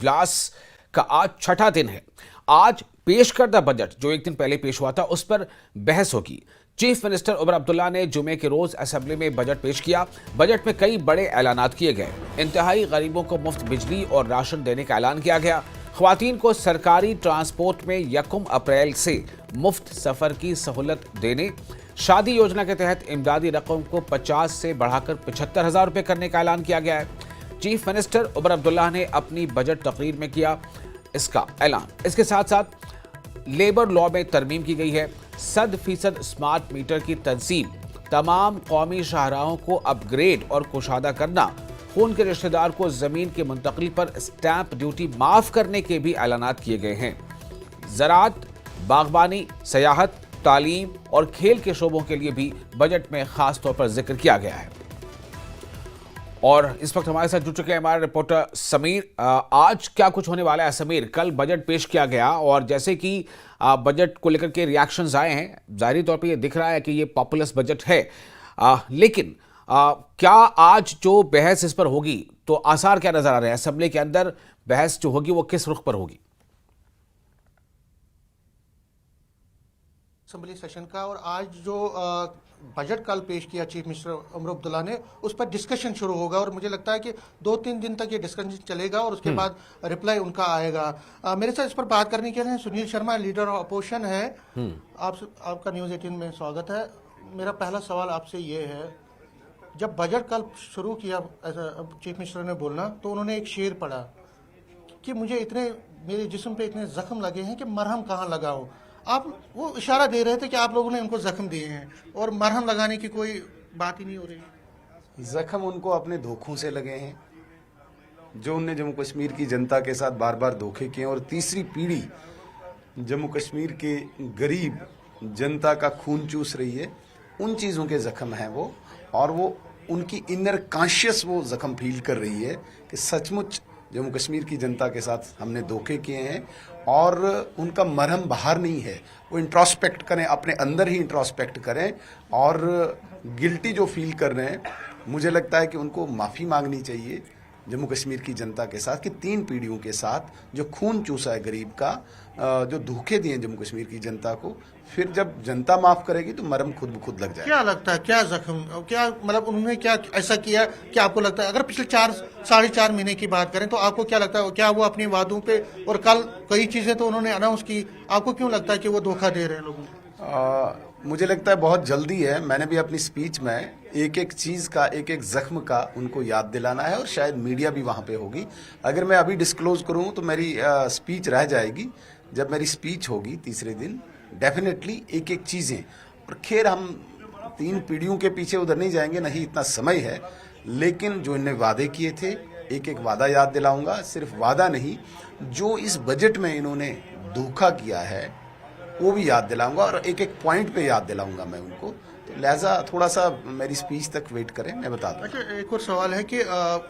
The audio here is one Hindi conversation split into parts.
इजलास का आज छठा दिन है। आज पेश करदा बजट जो एक दिन पहले पेश हुआ था उस पर बहस होगी। चीफ मिनिस्टर उमर अब्दुल्ला ने जुमे के रोज असेंबली में बजट पेश किया। बजट में कई बड़े ऐलानात किए गए। इंतहाई गरीबों को मुफ्त बिजली और राशन देने का ऐलान किया गया। ख्वातीन को सरकारी ट्रांसपोर्ट में 1 अप्रैल से मुफ्त सफर की सहूलत देने, शादी योजना के तहत इमदादी रकम को 50 से बढ़ाकर 75,000 रुपये करने का ऐलान किया गया है। चीफ मिनिस्टर उमर अब्दुल्ला ने अपनी बजट तकरीर में किया इसका ऐलान। इसके साथ साथ लेबर लॉ में तरमीम की गई है। 100% स्मार्ट मीटर की तंसीब, तमाम कौमी शाहराहों को अपग्रेड और कुशादा करना, खून के रिश्तेदार को जमीन की मुंतकिली पर स्टैंप ड्यूटी माफ करने के भी ऐलानात किए गए हैं। ज़राअत, बागबानी, सयाहत, तालीम और खेल के शोबों के लिए भी बजट में खास तौर पर जिक्र किया गया है। और इस वक्त हमारे साथ जुड़ चुके हैं हमारे रिपोर्टर समीर। आज क्या कुछ होने वाला है समीर? कल बजट पेश किया गया और जैसे कि बजट को लेकर के रिएक्शंस आए हैं, जाहिर तौर पे ये दिख रहा है कि ये पॉपुलस बजट है, लेकिन क्या आज जो बहस इस पर होगी तो आसार क्या नजर आ रहे हैं? असेंबली के अंदर बहस जो होगी वो किस रुख पर होगी? असेंबली सेशन का और आज जो बजट कल पेश किया चीफ मिनिस्टर उमर अब्दुल्ला ने, उस पर डिस्कशन शुरू होगा और मुझे लगता है कि 2-3 दिन तक ये डिस्कशन चलेगा और उसके बाद रिप्लाई उनका आएगा। मेरे साथ इस पर बात करने के लिए Sunil Sharma, leader of opposition है। आपका न्यूज़ 18 में स्वागत है। मेरा पहला सवाल आपसे ये है, जब बजट कल शुरू किया चीफ मिनिस्टर ने बोलना, तो उन्होंने एक शेर पढ़ा कि मेरे जिस्म पे इतने जख्म लगे हैं कि मरहम कहाँ लगाओ। आप वो इशारा दे रहे थे कि आप लोगों ने उनको जख्म दिए हैं और मरहम लगाने की कोई बात ही नहीं हो रही। जख्म उनको अपने धोखों से लगे हैं, जो उनने जम्मू कश्मीर की जनता के साथ बार बार धोखे किए और तीसरी पीढ़ी जम्मू कश्मीर के गरीब जनता का खून चूस रही है। उन चीज़ों के जख्म हैं वो, और वो उनकी इनर कॉन्शियस वो जख्म फील कर रही है कि सचमुच जम्मू कश्मीर की जनता के साथ हमने धोखे किए हैं और उनका मरहम बाहर नहीं है। वो इंट्रोस्पेक्ट करें, अपने अंदर ही इंट्रोस्पेक्ट करें और गिल्टी जो फील कर रहे हैं, मुझे लगता है कि उनको माफ़ी मांगनी चाहिए जम्मू कश्मीर की जनता के साथ कि 3 पीढ़ियों के साथ जो खून चूसा है गरीब का, जो धोखे दिए जम्मू कश्मीर की जनता को, फिर जब जनता माफ करेगी तो मरहम खुद ब खुद लग जाएगा। क्या लगता है, क्या जख्म, क्या मतलब उन्होंने क्या ऐसा किया कि आपको लगता है, अगर पिछले 4-4.5 महीने की बात करें तो आपको क्या लगता है, क्या वो अपने वादों पे, और कल कई चीजें तो उन्होंने अनाउंस की, आपको क्यों लगता है कि वो धोखा दे रहे हैं लोगों को? मुझे लगता है बहुत जल्दी है। मैंने भी अपनी स्पीच में एक एक चीज़ का, एक एक जख्म का उनको याद दिलाना है और शायद मीडिया भी वहाँ पे होगी। अगर मैं अभी डिस्क्लोज करूँ तो मेरी स्पीच रह जाएगी। जब मेरी स्पीच होगी तीसरे दिन, डेफिनेटली एक एक चीज़ें, और खैर हम 3 पीढ़ियों के पीछे उधर नहीं जाएंगे, नहीं इतना समय है, लेकिन जो इन्हें वादे किए थे एक एक वादा याद दिलाऊंगा। सिर्फ वादा नहीं, जो इस बजट में इन्होंने धोखा किया है वो भी याद दिलाऊंगा और एक एक पॉइंट पे याद दिलाऊंगा मैं उनको। तो लिहाजा थोड़ा सा मेरी स्पीच तक वेट करें, मैं बता दूं। अच्छा, एक और सवाल है कि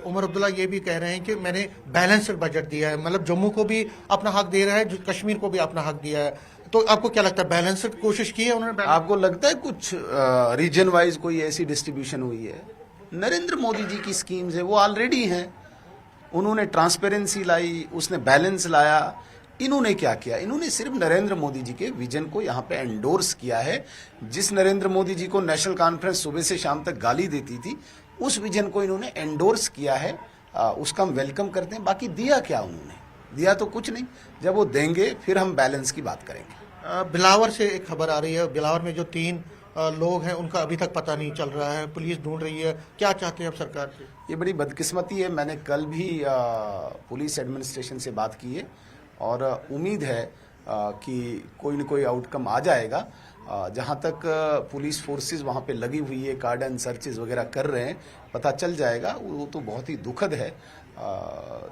उमर अब्दुल्ला ये भी कह रहे हैं कि मैंने बैलेंस्ड बजट दिया है, मतलब जम्मू को भी अपना हक दे रहा है, कश्मीर को भी अपना हक दिया है। तो आपको क्या लगता है, बैलेंस्ड कोशिश की है उन्होंने? आपको लगता है कुछ रीजन वाइज कोई ऐसी डिस्ट्रीब्यूशन हुई है? नरेंद्र मोदी जी की स्कीम्स है, वो ऑलरेडी हैं। उन्होंने ट्रांसपेरेंसी लाई, उसने बैलेंस लाया। इन्होंने क्या किया? इन्होंने सिर्फ नरेंद्र मोदी जी के विजन को यहाँ पे एंडोर्स किया है। जिस नरेंद्र मोदी जी को नेशनल कॉन्फ्रेंस सुबह से शाम तक गाली देती थी, उस विजन को इन्होंने एंडोर्स किया है। उसका हम वेलकम करते हैं। बाकी दिया क्या उन्होंने? दिया तो कुछ नहीं। जब वो देंगे फिर हम बैलेंस की बात करेंगे। बिलावर से एक खबर आ रही है, बिलावर में जो 3 लोग हैं उनका अभी तक पता नहीं चल रहा है, पुलिस ढूंढ रही है। क्या चाहते हैं आप सरकार से? ये बड़ी बदकिस्मती है। मैंने कल भी पुलिस एडमिनिस्ट्रेशन से बात की है और उम्मीद है कि कोई न कोई आउटकम आ जाएगा। जहाँ तक पुलिस फोर्सेस वहाँ पे लगी हुई है, कार्डन सर्चेज वगैरह कर रहे हैं, पता चल जाएगा। वो तो बहुत ही दुखद है।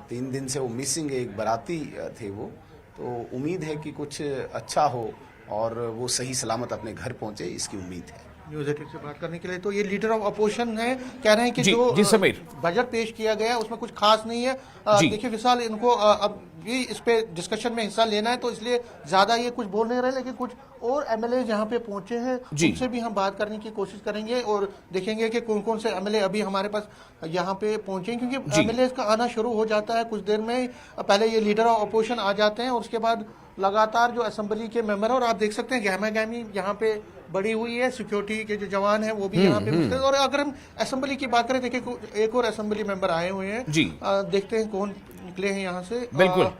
3 दिन से वो मिसिंग है, एक बाराती थे वो। तो उम्मीद है कि कुछ अच्छा हो और वो सही सलामत अपने घर पहुँचे, इसकी उम्मीद है। न्यूज 18 से बात करने के लिए। तो ये लीडर ऑफ अपोजिशन है, कह रहे हैं कि जी, जो जी समीर। बजट पेश किया गया है उसमें कुछ खास नहीं है। जी। देखिए विशाल, इनको अब भी इस पे डिस्कशन में हिस्सा लेना है, तो इसलिए ज्यादा ये कुछ बोल नहीं रहे, लेकिन कुछ और एमएलए यहाँ पे पहुंचे हैं, जी। उनसे भी हम बात करने की कोशिश करेंगे और देखेंगे कि कौन कौन से एमएलए अभी हमारे पास यहाँ पे पहुंचे हैं, क्योंकि एमएलए का आना शुरू हो जाता है कुछ देर में। पहले ये लीडर ऑफ अपोजिशन आ जाते हैं और उसके बाद लगातार जो असेंबली के मेंबर है, और आप देख सकते हैं गहमा गहमी यहाँ पे बड़ी हुई है, सिक्योरिटी के जो जवान हैं वो भी यहाँ पे मुस्तैद। और अगर हम असेंबली की बात करें, देखिए एक और असेंबली मेंबर आए हुए हैं जी। देखते हैं कौन निकले हैं यहाँ से। बिल्कुल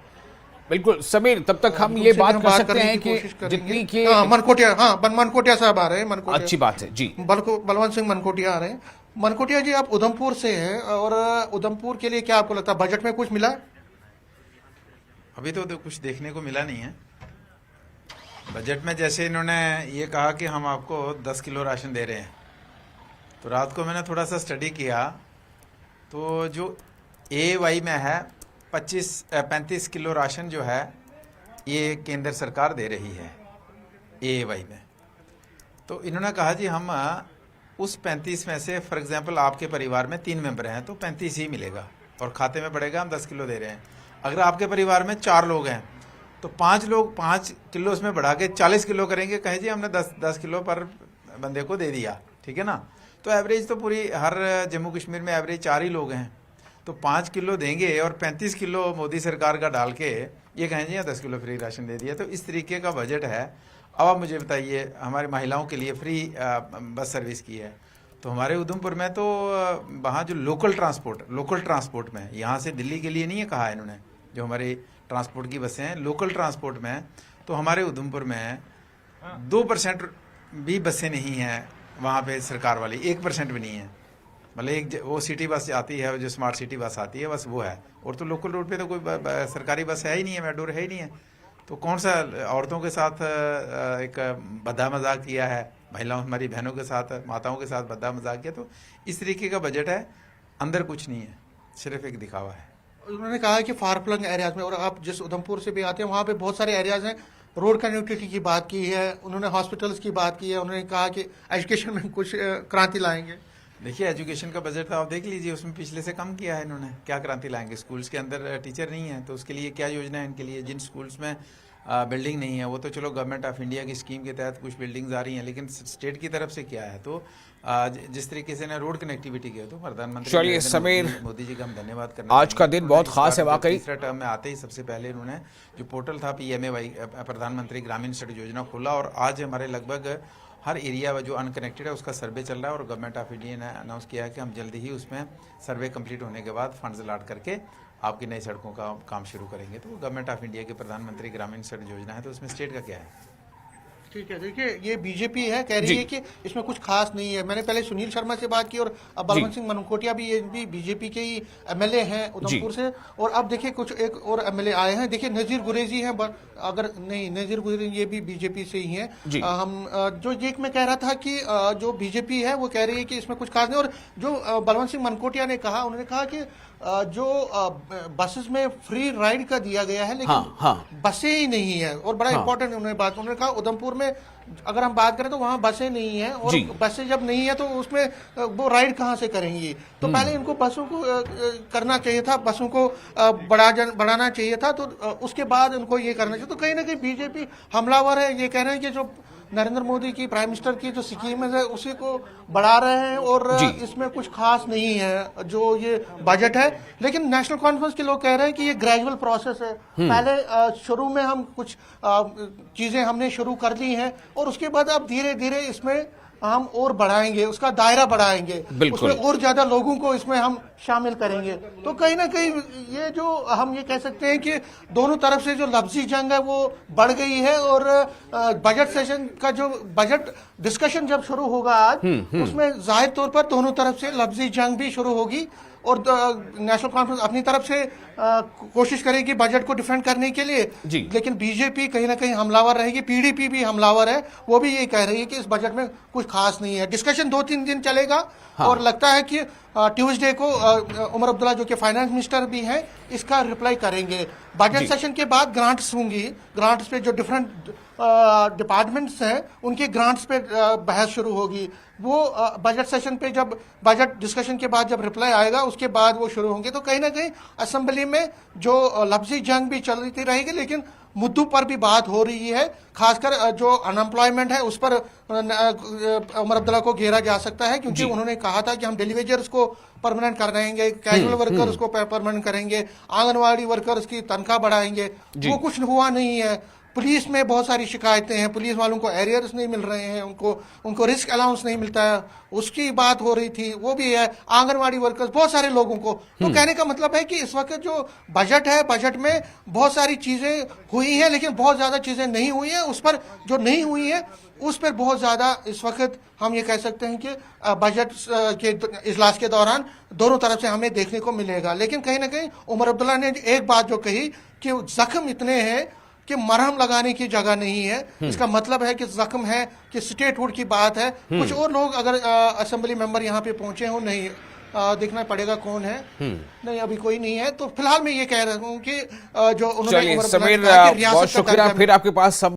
बिल्कुल समीर, तब तक हम ये बात कर सकते हैं कि जितनी के मनकोटिया, मनकोटिया साहब आ रहे हैं। मनकोटिया, अच्छी बात है जी। बलवंत सिंह मनकोटिया आ रहे हैं। मनकोटिया जी, आप उधमपुर से हैं और उधमपुर के लिए क्या आपको लगता है, बजट में कुछ मिला? अभी तो कुछ देखने को मिला नहीं है बजट में। जैसे इन्होंने ये कहा कि हम आपको 10 किलो राशन दे रहे हैं, तो रात को मैंने थोड़ा सा स्टडी किया, तो जो AY में है 35 किलो राशन जो है ये केंद्र सरकार दे रही है AY में। तो इन्होंने कहा जी हम उस 35 में से, फॉर एग्जांपल आपके परिवार में 3 मेंबर हैं तो 35 ही मिलेगा और खाते में पड़ेगा हम 10 किलो दे रहे हैं। अगर आपके परिवार में 4 लोग हैं तो 5 लोग 5 किलो उसमें बढ़ा के 40 किलो करेंगे, कहें जी हमने 10 किलो पर बंदे को दे दिया, ठीक है ना। तो एवरेज तो पूरी हर जम्मू कश्मीर में एवरेज 4 ही लोग हैं, तो 5 किलो देंगे और 35 किलो मोदी सरकार का डाल के ये कहें जी 10 किलो फ्री राशन दे दिया। तो इस तरीके का बजट है। अब आप मुझे बताइए, हमारी महिलाओं के लिए फ्री बस सर्विस की है, तो हमारे उधमपुर में तो वहाँ जो लोकल ट्रांसपोर्ट में, यहाँ से दिल्ली के लिए नहीं है कहा इन्होंने, जो हमारी ट्रांसपोर्ट की बसें हैं लोकल ट्रांसपोर्ट में, तो हमारे उधमपुर में 2% भी बसें नहीं हैं वहाँ पे सरकार वाली, 1% भी नहीं है। मतलब एक वो सिटी बस आती है, जो स्मार्ट सिटी बस आती है, बस वो है। और तो लोकल रोड पे तो कोई सरकारी बस है ही नहीं है, मेट्रो है ही नहीं है। तो कौन सा औरतों के साथ एक भद्दा मजाक किया है, महिलाओं हमारी बहनों के साथ, माताओं के साथ भद्दा मजाक किया। तो इस तरीके का बजट है, अंदर कुछ नहीं है, सिर्फ एक दिखावा है। उन्होंने कहा कि फार फ्लंग एरियाज में, और आप जिस उधमपुर से भी आते हैं वहाँ पे बहुत सारे एरियाज हैं, रोड कनेक्टिविटी की बात की है उन्होंने, हॉस्पिटल्स की बात की है, उन्होंने कहा कि एजुकेशन में कुछ क्रांति लाएंगे। देखिए एजुकेशन का बजट तो आप देख लीजिए, उसमें पिछले से कम किया है इन्होंने। क्या क्रांति लाएंगे? स्कूल्स के अंदर टीचर नहीं है तो उसके लिए क्या योजना है इनके लिए? जिन स्कूल्स में बिल्डिंग नहीं है वो तो चलो गवर्नमेंट ऑफ इंडिया की स्कीम के तहत कुछ बिल्डिंग्स आ रही हैं, लेकिन स्टेट की तरफ से क्या है? तो जिस तरीके से ना रोड कनेक्टिविटी के, तो प्रधानमंत्री समीर, मोदी जी का हम धन्यवाद करना आज का दिन बहुत खास है वाकई। तीसरा टर्म में आते ही सबसे पहले इन्होंने जो पोर्टल था PMAY प्रधानमंत्री ग्रामीण सड़क योजना खोला, और आज हमारे लगभग हर एरिया जो अनकनेक्टेड है उसका सर्वे चल रहा है, और गवर्नमेंट ऑफ इंडिया ने अनाउंस किया है कि हम जल्दी ही उसमें सर्वे कंप्लीट होने के बाद फंड्स अलॉट करके आपकी नई सड़कों का काम शुरू करेंगे। तो गवर्नमेंट ऑफ इंडिया की प्रधानमंत्री ग्रामीण सड़क योजना है, तो उसमें स्टेट का क्या है? ठीक है, देखिए ये बीजेपी है, कह रही है कि इसमें कुछ खास नहीं है। मैंने पहले सुनील शर्मा से बात की, और अब बलवंत सिंह मनकोटिया भी, ये भी बीजेपी के ही एमएलए हैं उधमपुर से। और अब देखिए कुछ एक और एमएलए आए हैं, देखिए नजीर गुरेजी हैं, अगर नहीं नजीर गुरेजी ये भी बीजेपी से ही हैं। हम जो ये मैं कह रहा था कि जो बीजेपी है वो कह रही है कि इसमें कुछ खास नहीं। और जो बलवंत सिंह मनकोटिया ने कहा, उन्होंने कहा कि जो बसेस में फ्री राइड का दिया गया है, लेकिन बसें ही नहीं है। और बड़ा इंपॉर्टेंट उन्होंने कहा उधमपुर में अगर हम बात करें तो वहाँ बसें नहीं है, और बसें जब नहीं है तो उसमें वो राइड कहाँ से करेंगी? तो पहले इनको बसों को करना चाहिए था, बसों को बढ़ाना चाहिए था, तो उसके बाद इनको ये करना चाहिए। तो कहीं ना कहीं बीजेपी हमलावर है, ये कह रहे हैं कि जो नरेंद्र मोदी की प्राइम मिनिस्टर की जो स्कीम है उसी को बढ़ा रहे हैं, और इसमें कुछ खास नहीं है जो ये बजट है। लेकिन नेशनल कॉन्फ्रेंस के लोग कह रहे हैं कि ये ग्रेजुअल प्रोसेस है, पहले शुरू में हम कुछ चीजें हमने शुरू कर दी हैं, और उसके बाद अब धीरे धीरे इसमें हम और बढ़ाएंगे, उसका दायरा बढ़ाएंगे, उसमें और ज्यादा लोगों को इसमें हम शामिल करेंगे। तो कहीं ना कहीं ये जो हम ये कह सकते हैं कि दोनों तरफ से जो लफ्जी जंग है वो बढ़ गई है, और बजट सेशन का जो बजट डिस्कशन जब शुरू होगा आज, उसमें जाहिर तौर पर दोनों तरफ से लफ्जी जंग भी शुरू होगी। और नेशनल कॉन्फ्रेंस अपनी तरफ से कोशिश करेगी बजट को डिफेंड करने के लिए, जी। लेकिन बीजेपी कहीं ना कहीं हमलावर रहेगी, पीडीपी भी हमलावर है, वो भी ये कह रही है कि इस बजट में कुछ खास नहीं है। डिस्कशन 2-3 दिन चलेगा। हाँ। और लगता है कि ट्यूसडे को उमर अब्दुल्ला जो कि फाइनेंस मिनिस्टर भी हैं इसका रिप्लाई करेंगे। बजट सेशन के बाद ग्रांट्स होंगी, ग्रांट्स पे जो डिफरेंट डिपार्टमेंट्स हैं उनके ग्रांट्स पे बहस शुरू होगी। वो बजट सेशन पे जब बजट डिस्कशन के बाद जब रिप्लाई आएगा उसके बाद वो शुरू होंगे। तो कहीं ना कहीं असेंबली में जो लफ्जी जंग भी चलती रहेगी, लेकिन मुद्दों पर भी बात हो रही है। खासकर जो अनएम्प्लॉयमेंट है उस पर उमर अब्दुल्ला को घेरा जा सकता है, क्योंकि उन्होंने कहा था कि हम डेली वेजर्स को परमानेंट कर रहेंगे, कैजुअल वर्कर्स को परमानेंट करेंगे, आंगनवाड़ी वर्कर्स की तनख्वाह बढ़ाएंगे। वो कुछ हुआ नहीं है। पुलिस में बहुत सारी शिकायतें हैं, पुलिस वालों को एरियर्स नहीं मिल रहे हैं, उनको रिस्क अलाउंस नहीं मिलता है, उसकी बात हो रही थी, वो भी है। आंगनवाड़ी वर्कर्स, बहुत सारे लोगों को। तो कहने का मतलब है कि इस वक्त जो बजट है, बजट में बहुत सारी चीजें हुई हैं, लेकिन बहुत ज्यादा चीजें नहीं हुई हैं। उस पर जो नहीं हुई है उस पर बहुत ज्यादा इस वक्त हम ये कह सकते हैं कि बजट के इजलास के दौरान दोनों तरफ से हमें देखने को मिलेगा। लेकिन कहीं ना कहीं उमर अब्दुल्ला ने एक बात जो कही कि जख्म इतने हैं कि मरहम लगाने की जगह नहीं है। इसका मतलब है कि जख्म है, कि स्टेटहुड की बात है। कुछ और लोग अगर असेंबली मेंबर यहाँ पे पहुंचे हो, नहीं देखना पड़ेगा कौन है। नहीं, अभी कोई नहीं है। तो फिलहाल मैं ये कह रहा हूँ कि जो उन्होंने चलिए उमर अब्दुल्ला ने समीर, कहा कि रियासत बहुत का शुक्रिया। दर्जा फिर आपके पास सब